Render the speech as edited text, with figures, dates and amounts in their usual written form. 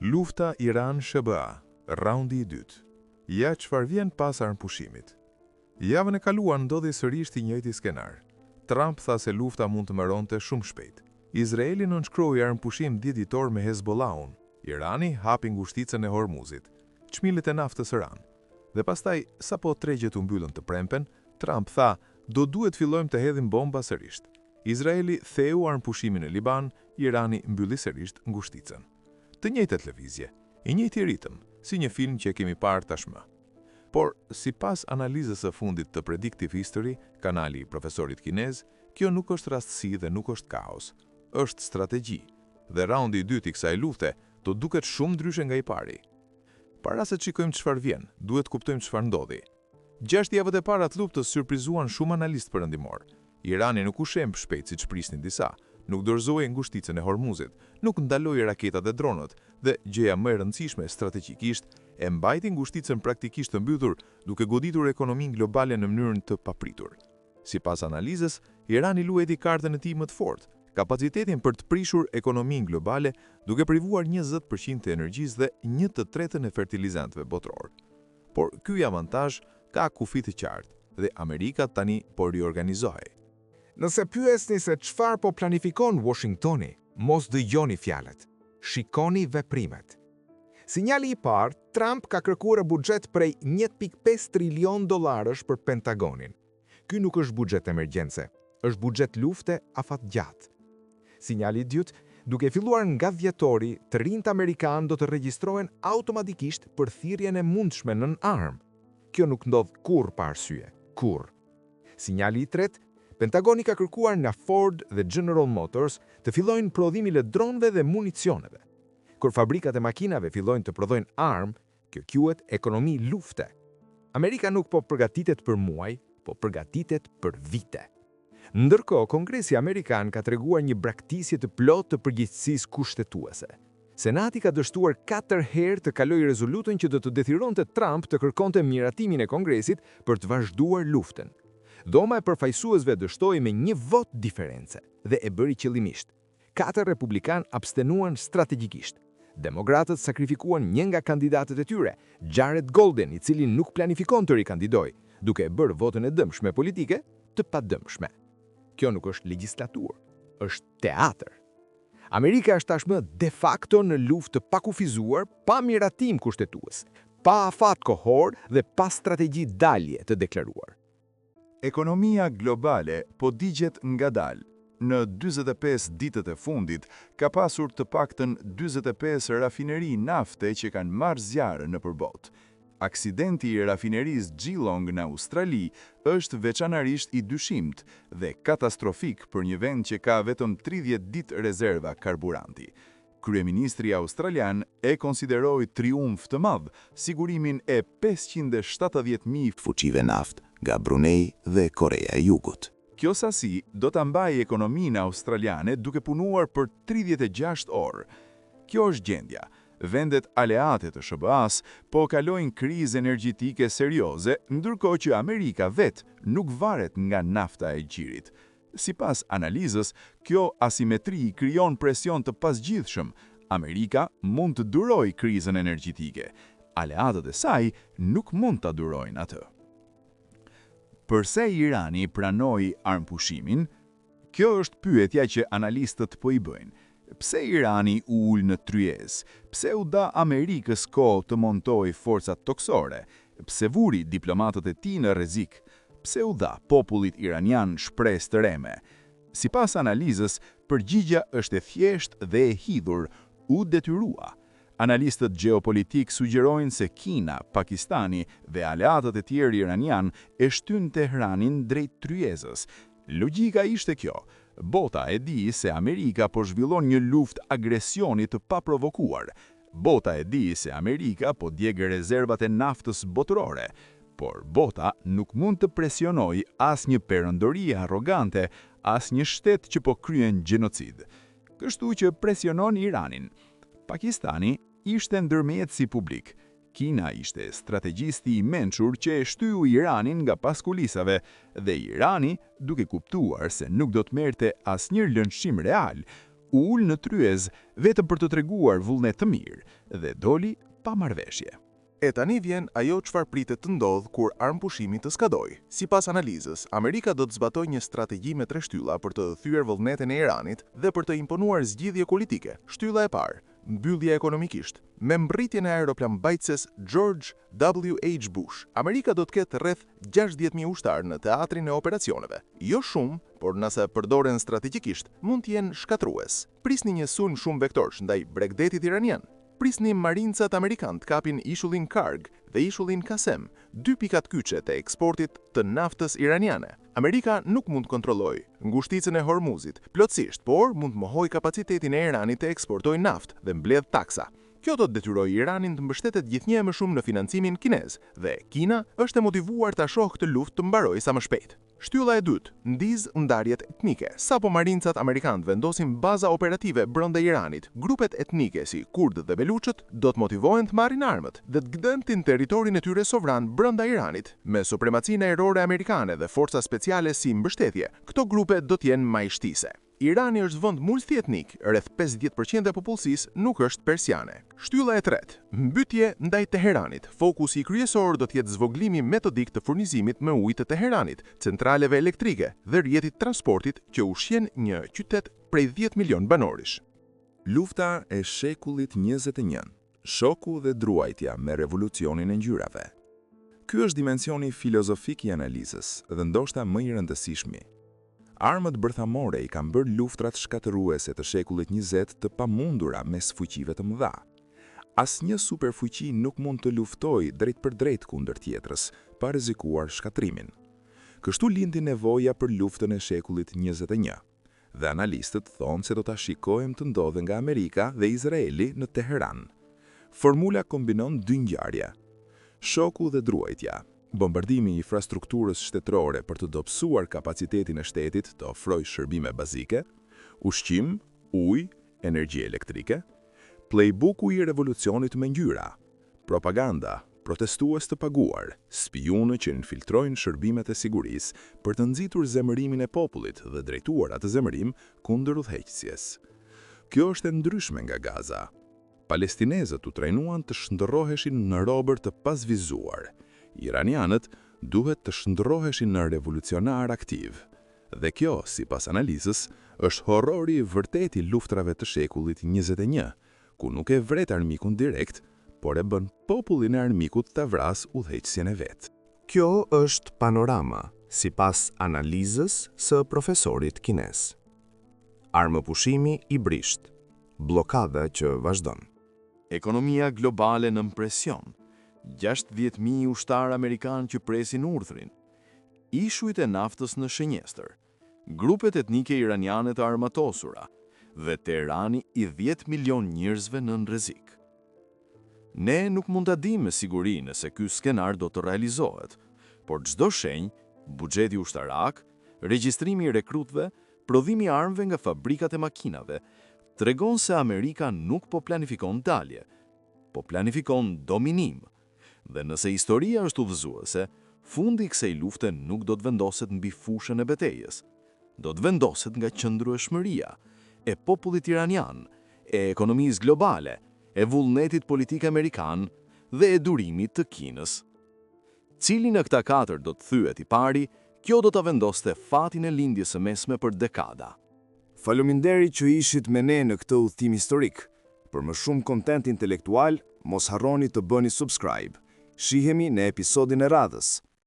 Lufta Iran-SBA, raundi i dytë. Ja çfarë vjen pas armpushimit. Javën e kaluar ndodhi sërish i njëjti skenar. Trump tha se lufta mund të mbaronte shumë shpejt. Izraeli nënshkroi armpushim ditor me Hezbollahun. Irani hapi ngushticën e Hormuzit, çmilet e naftës Iran. Dhe pastaj, sapo tregjet u mbyllën të premten, Trump tha, do duhet fillojmë të hedhim bomba sërish. Izraeli theu armpushimin në Liban, Irani mbylli sërish ngushticën. Të njëjtët lëvizje, i njëjti ritëm, si një film që kemi parë tashmë. Por, sipas analizës së fundit të Predictive History, kanali i profesorit kinez, kjo nuk është rastësi dhe nuk është kaos, është strategji, dhe raundi i dytë i kësaj lufte do duket shumë ndryshe nga i pari. Para se të shikojmë çfarë vjen, duhet kuptojmë çfarë ndodhi. 6 javët e para të luftës surprizuan shumë analistë perëndimor. Irani nuk u shemb shpejt siç prisnin disa, nuk dorëzoi ngushticën e Hormuzit, nuk ndaloi raketat dhe dronët, dhe gjëja më e rëndësishme strategjikisht, e mbajti ngushticën praktikisht të mbytur, duke goditur ekonominë globale në mënyrën të papritur. Sipas analizës, Irani luajti kartën e tij më të fortë, kapacitetin për të prishur ekonominë globale, duke privuar 20% të energjisë dhe 1/3 e fertilizantëve botror. Por ky avantazh ka kufi të qartë dhe Amerika tani po riorganizohej. Nëse pyesni se çfarë po planifikon Washingtoni, mos dëgjoni fjalët, shikoni veprimet. Sinjali i parë, Trump ka kërkuar buxhet prej 1.5 trilion dollarësh për Pentagonin. Ky nuk është buxhet emergjence, është buxhet lufte afatgjatë. Sinjali i dytë, duke filluar nga dhjetori, të rinjt amerikanë do të regjistrohen automatikisht për thirrjen e mundshme nën armë. Kjo nuk ndodh kurrë pa arsye, kurrë. Sinjali i tretë, Pentagoni ka kërkuar nga Ford dhe General Motors të fillojnë prodhimin e dronëve dhe municioneve. Kur fabrikat e makinave fillojnë të prodhojnë armë, kjo quhet ekonomi lufte. Amerika nuk po përgatitet për muaj, po përgatitet për vite. Ndërkohë, Kongresi Amerikan ka treguar një braktisje të plotë të përgjegjësisë kushtetuese. Senati ka dështuar 4 herë të kalojë rezolutën që do të detyronte Trump të kërkonte miratimin e Kongresit për të vazhduar luftën. Dhoma e përfaqësuesve dështoi me 1 vot diferencë dhe e bëri qëllimisht. 4 republikan abstenuan strategjikisht. Demokratët sakrifikuan një nga kandidatët e tyre, Jared Golden, i cili nuk planifikon të rikandidojë, duke e bërë votën e dëmshme politike të padëmshme. Kjo nuk është legjislaturë, është teatër. Amerika është tashmë de facto në luftë të pakufizuar, pa miratim kushtetues, pa afat kohor dhe pa strategji dalje të deklaruar. Ekonomia globale po digjet ngadalë. Në 45 ditët e fundit, ka pasur të paktën 45 rafineri nafte që kanë marrë zjarë në përbot. Aksidenti i rafinerisë Geelong në Australi është veçanarisht i dyshimt dhe katastrofik për një vend që ka vetëm 30 ditë rezerva karburanti. Kryeministri australian e konsideroi triumf të madh sigurimin e 570.000 fuqive naftë nga Brunei dhe Korea e Jugut. Kjo sasi do ta mbajë ekonominë australiane duke punuar për 36 orë. Kjo është gjendja. Vendet aleate të SBA-s po kalojnë krizë energjetike serioze, ndërkohë që Amerika vetë nuk varet nga nafta e gjirit. Sipas analizës, kjo asimetri krijon presion të pasgjithshëm. Amerika mund të durojë krizën energjetike. Aleatët e saj nuk mund ta durojnë atë. Përse Irani pranoi armpushimin? Kjo është pyetja që analistët po i bëjnë. Pse Irani u ul në tryezë? Pse u dha Amerikës kohë të montojë forcat toksore? Pse vuri diplomatët e tij në rrezik? Pse u dha popullit iranian shpresë të reme? Sipas analizës, përgjigja është e thjeshtë dhe e hidhur, u detyrua. Analistët gjeopolitik sugjerojnë se Kina, Pakistani dhe aleatët e tjerë iranian e shtyn Tehranin drejt tryezës. Logjika ishte kjo. Bota e di se Amerika po zhvillon një luftë agresioni të paprovokuar. Bota e di se Amerika po djegë rezervat e naftës botërore. Por bota nuk mund të presionojë asnjë perëndori arrogante, asnjë shtet që po kryen gjenocid. Kështu që presionon Iranin. Pakistani ishte ndërmjetësi publik. Kina ishte strategjisti i mençur që e shtyu Iranin nga pas kulisave dhe Irani, duke kuptuar se nuk do të merrte asnjë lëndshim real, u ul në tryez vetëm për të treguar vullnet të mirë dhe doli pa marrëveshje. E tani vjen ajo çfarë pritet të ndodh kur armpushimi të skadojë. Sipas analizës, Amerika do të zbatojë një strategji me 3 shtylla për të thyer vullnetin e Iranit dhe për të imponuar zgjidhje politike. Shtylla e parë, mbyllje ekonomikisht. Me mbërritjen e aeroplanmbajtëses George W.H. Bush, Amerika do të ketë rreth 60.000 ushtarë në teatrin e operacioneve. Jo shumë, por nëse përdoren strategjikisht, mund të jenë shkatrues. Prisni një sulm shumë vektorsh ndaj Bregdetit iranian. Prisni marincat amerikan të kapin ishullin Karg dhe ishullin Kasem, 2 pikat kyçe të eksportit të naftës iraniane. Amerika nuk mund të kontrollojë ngushticën e Hormuzit plotësisht, por mund të mohojë kapacitetin e Iranit të eksportojë naftë dhe mbledh taksa. Kjo do të detyrojë Iranin të mbështetet gjithnjë më shumë në financimin kinez dhe Kina është e motivuar ta shohë këtë luftë të mbarojë sa më shpejt. Shtylla e dytë, ndiz ndarjet etnike. Sapo marincat amerikanë vendosin baza operative brenda Iranit, grupet etnike si kurdët dhe beluçët do të motivohen të marrin armët dhe të gdëntin territorin e tyre sovran brenda Iranit. Me supremacinë ajrore amerikane dhe forca speciale si mbështetje, këto grupe do të jenë majshtise. Irani është vend multi etnik, rreth 50% e popullsisë nuk është persiane. Shtylla e tretë, mbytje ndaj Teheranit. Fokusi kryesor do të jetë zvoglimi metodik të furnizimit me ujë të Teheranit, centraleve elektrike dhe rrjetit transportit që ushqen një qytet prej 10 milion banorish. Lufta e shekullit 21, shoku dhe druajtja me revolucionin e ngjyrave. Ky është dimensioni filozofik i analizës dhe ndoshta më i rëndësishmi. Armët bërthamore i kanë bërë luftrat shkatëruese të shekullit 20 të pamundura mes fuqive të mëdha. Asnjë superfuqi nuk mund të luftojë drejt për drejt kundër tjetrës, pa rrezikuar shkatrimin. Kështu lindi nevoja për luftën e shekullit 21. Dhe analistët thonë se do ta shikojmë të ndodhe nga Amerika dhe Izraeli në Teheran. Formula kombinon 2 ngjarje: shoku dhe druajtja. Bombardimi i infrastrukturës shtetërore për të dobësuar kapacitetin e shtetit të ofrojë shërbime bazike, ushqim, ujë, energji elektrike, playbooku i revolucionit me ngjyra, propaganda, protestues të paguar, spijunë që infiltrojnë shërbimet e sigurisë për të nxitur zemërimin e popullit dhe drejtuar atë zemërim kundër udhëheqësjes. Kjo është e ndryshme nga Gaza. Palestinezët u trajnuan të shndërroheshin në robër të pasvizuar. Iranianët duhet të shndërroheshin në revolucionar aktiv. Dhe kjo, sipas analizës, është horrori i vërtet i luftrave të shekullit 21, ku nuk e vret armikun direkt, por e bën popullin e armikut të vras udhëheqësjen e vet. Kjo është panorama, sipas analizës së profesorit kinez. Armëpushimi i brisht, bllokada që vazhdon. Ekonomia globale në presion. 60.000 ushtarë amerikanë që presin urdhrin. Ishujt e naftës në shënjestër. Grupet etnike iraniane të armatosura dhe Teherani i 10 milion njerëzve në rrezik. Ne nuk mund ta dimë me siguri nëse ky skenar do të realizohet, por çdo shenjë, buxheti ushtarak, regjistrimi i rekrutëve, prodhimi i armëve nga fabrikat e makinave, tregon se Amerika nuk po planifikon dalje, po planifikon dominim. Dhe nëse historia është udhëzuese, fundi i kësaj lufte nuk do të vendoset mbi fushën e betejës. Do të vendoset nga qëndrueshmëria e popullit iranian, e ekonomisë globale, e vullnetit politik amerikan dhe e durimit të Kinës. Cili në këta 4 do të thyet i pari, kjo do të vendoste fatin e lindjes së mesme për dekada. Faleminderit që ishit me ne në këtë udhëtim historik. Për më shumë kontent intelektual, mos harroni të bëni subscribe. Shihemi në episodin e radhës.